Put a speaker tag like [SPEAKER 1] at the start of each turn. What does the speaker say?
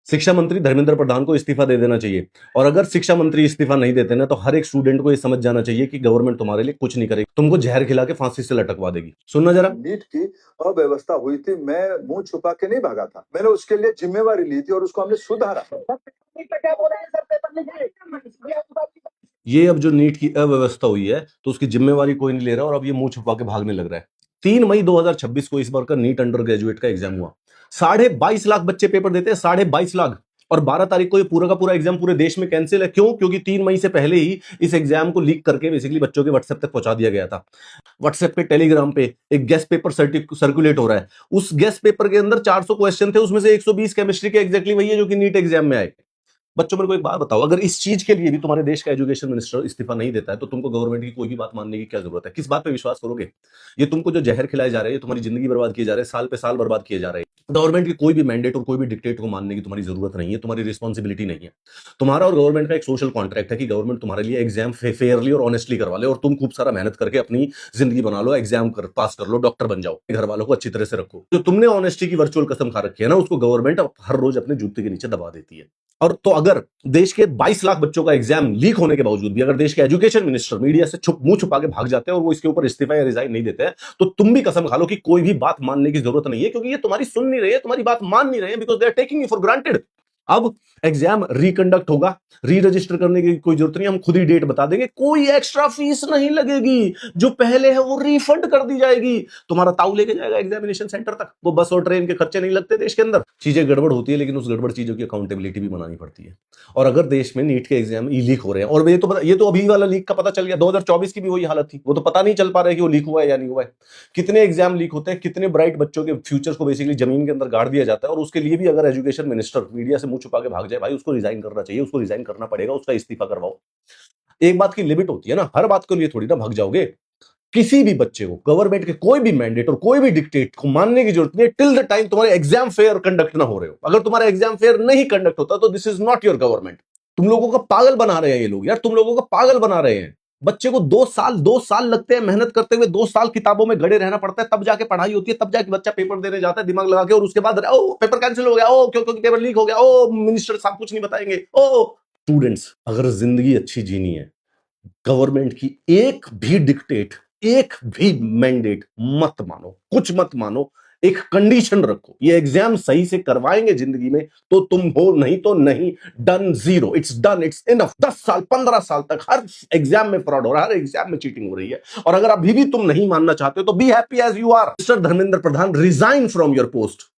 [SPEAKER 1] शिक्षा मंत्री धर्मेंद्र प्रधान को इस्तीफा दे देना चाहिए। और अगर शिक्षा मंत्री इस्तीफा नहीं देते ना, तो हर एक स्टूडेंट को ये समझ जाना चाहिए कि गवर्नमेंट तुम्हारे लिए कुछ नहीं करेगी, तुमको जहर खिला के फांसी से लटकवा देगी। सुनना जरा।
[SPEAKER 2] नीट की अव्यवस्था हुई थी, मैं मुंह छुपा के नहीं भागा था, मैंने उसके लिए जिम्मेवारी ली थी और उसको हमने सुधारा।
[SPEAKER 1] ये अब जो नीट की अव्यवस्था हुई है, तो उसकी जिम्मेवारी कोई नहीं ले रहा और अब ये मुंह छुपा के भागने लग रहा है। 3 मई 2026 को इस बार का नीट अंडर ग्रेजुएट का एग्जाम हुआ। 22.5 लाख बच्चे पेपर देते हैं, 22.5 लाख। और 12 तारीख को ये पूरा का पूरा एग्जाम पूरे देश में कैंसिल है। क्यों? क्योंकि 3 मई से पहले ही इस एग्जाम को लीक करके बेसिकली बच्चों के व्हाट्सएप तक पहुंचा दिया गया था। व्हाट्सएप पे, टेलीग्राम पे एक गेस्ट पेपर सर्कुलेट हो रहा है। उस गेस्ट पेपर के अंदर 400 क्वेश्चन थे, उसमें से 120 केमिस्ट्री के एग्जैक्टली वही है जो कि नीट एग्जाम में आए। बच्चों, मेरे को एक बात बताओ, अगर इस चीज के लिए भी तुम्हारे देश का एजुकेशन मिनिस्टर इस्तीफा नहीं देता है, तो तुमको गवर्नमेंट की कोई भी बात मानने की क्या जरूरत है? किस बात पे विश्वास करोगे? ये तुमको जो जहर खिलाए जा रहे हैं, तुम्हारी जिंदगी बर्बाद किए जा रहे हैं, साल पे साल बर्बाद किए जा रहे हैं। गवर्नमेंट की कोई भी मैंडेट और कोई भी डिक्टेट को मानने की तुम्हारी जरूरत नहीं है, तुम्हारी रिस्पॉन्सिबिलिटी नहीं है। तुम्हारा और गवर्नमेंट का एक सोशल कॉन्ट्रैक्ट है कि गवर्नमेंट तुम्हारे लिए एग्जाम फेयरली और ऑनेस्टली करवा ले, और तुम खूब सारा मेहनत करके अपनी जिंदगी बना लो, एग्जाम पास कर लो, डॉक्टर बन जाओ, घर वालों को अच्छी तरह से रखो। जो तुमने ऑनेस्टी की वर्चुअल कसम खा रखी है ना, उसको गवर्नमेंट हर रोज अपने जूते के नीचे दबा देती है। और तो अगर देश के 22 लाख बच्चों का एग्जाम लीक होने के बावजूद भी अगर देश के एजुकेशन मिनिस्टर मीडिया से मुंह छुपा के भाग जाते हैं और वो इसके ऊपर इस्तीफा या रिजाइन नहीं देते हैं, तो तुम भी कसम खा लो कि कोई भी बात मानने की जरूरत नहीं है, क्योंकि ये तुम्हारी सुन नहीं रहे हैं, तुम्हारी बात मान नहीं रहे हैं, because they are taking you for granted. अब एग्जाम रिकंडक्ट होगा, री रजिस्टर करने की कोई जरूरत नहीं, हम खुद ही डेट बता देंगे, कोई एक्स्ट्रा फीस नहीं लगेगी, जो पहले है वो रिफंड कर दी जाएगी, तुम्हारा ताऊ लेके जाएगा एग्जामिनेशन सेंटर तक, वो बस और ट्रेन के खर्चे नहीं लगते देश के अंदर। चीजें गड़बड़ होती है, लेकिन उस गड़बड़ चीजों की अकाउंटेबिलिटी भी बनानी पड़ती है। और अगर देश में नीट के एग्जाम लीक हो रहे हैं, और ये तो अभी वाला लीक का पता चल गया, 2024 की भी वही हालत थी, वो तो पता नहीं चल पा रहा है कि वो लीक हुआ है या नहीं हुआ है। कितने एग्जाम लीक होते हैं, कितने ब्राइट बच्चों के फ्यूचर्स को बेसिकली जमीन के अंदर गाड़ दिया जाता है, और उसके लिए भी अगर एजुकेशन मिनिस्टर मीडिया से मुंह छुपा के भाग जाए, भाई उसको रिजाइन करना चाहिए, उसको रिजाइन करना पड़ेगा, उसका इस्तीफा करवाओ। एक बात की लिमिट होती है ना, हर बात के लिए थोड़ी ना भाग जाओगे। किसी भी बच्चे को गवर्नमेंट के कोई भी मैंडेट और कोई भी डिक्टेट को मानने की जरूरत नहीं है टिल द टाइम तुम्हारे एग्जाम फेयर कंडक्ट ना हो रहे हो। अगर तुम्हारा एग्जाम फेयर नहीं कंडक्ट होता, तो this is not your government. तुम लोगों का पागल बना रहे हैं ये लोग यार, तुम लोगों का पागल बना रहे हैं। बच्चे को 2 साल लगते हैं मेहनत करते हुए, 2 साल किताबों में गड़े रहना पड़ता है, तब जाके पढ़ाई होती है, तब जाके बच्चा पेपर देने जाता है दिमाग लगा के, और उसके बाद ओ पेपर कैंसिल हो गया, ओ क्योंकि पेपर लीक हो गया, ओ मिनिस्टर साहब कुछ नहीं बताएंगे। ओ स्टूडेंट्स, अगर जिंदगी अच्छी जीनी है, गवर्नमेंट की एक भी डिक्टेट, एक भी मैंडेट मत मानो, कुछ मत मानो, एक कंडीशन रखो, ये एग्जाम सही से करवाएंगे जिंदगी में तो तुम हो, नहीं तो नहीं। Done, zero, it's done, it's enough. 10 साल 15 साल तक हर एग्जाम में फ्रॉड हो रहा है, हर एग्जाम में चीटिंग हो रही है, और अगर अभी भी तुम नहीं मानना चाहते हो तो be happy as you are. Mister Dharmendra Pradhan, resign from your post.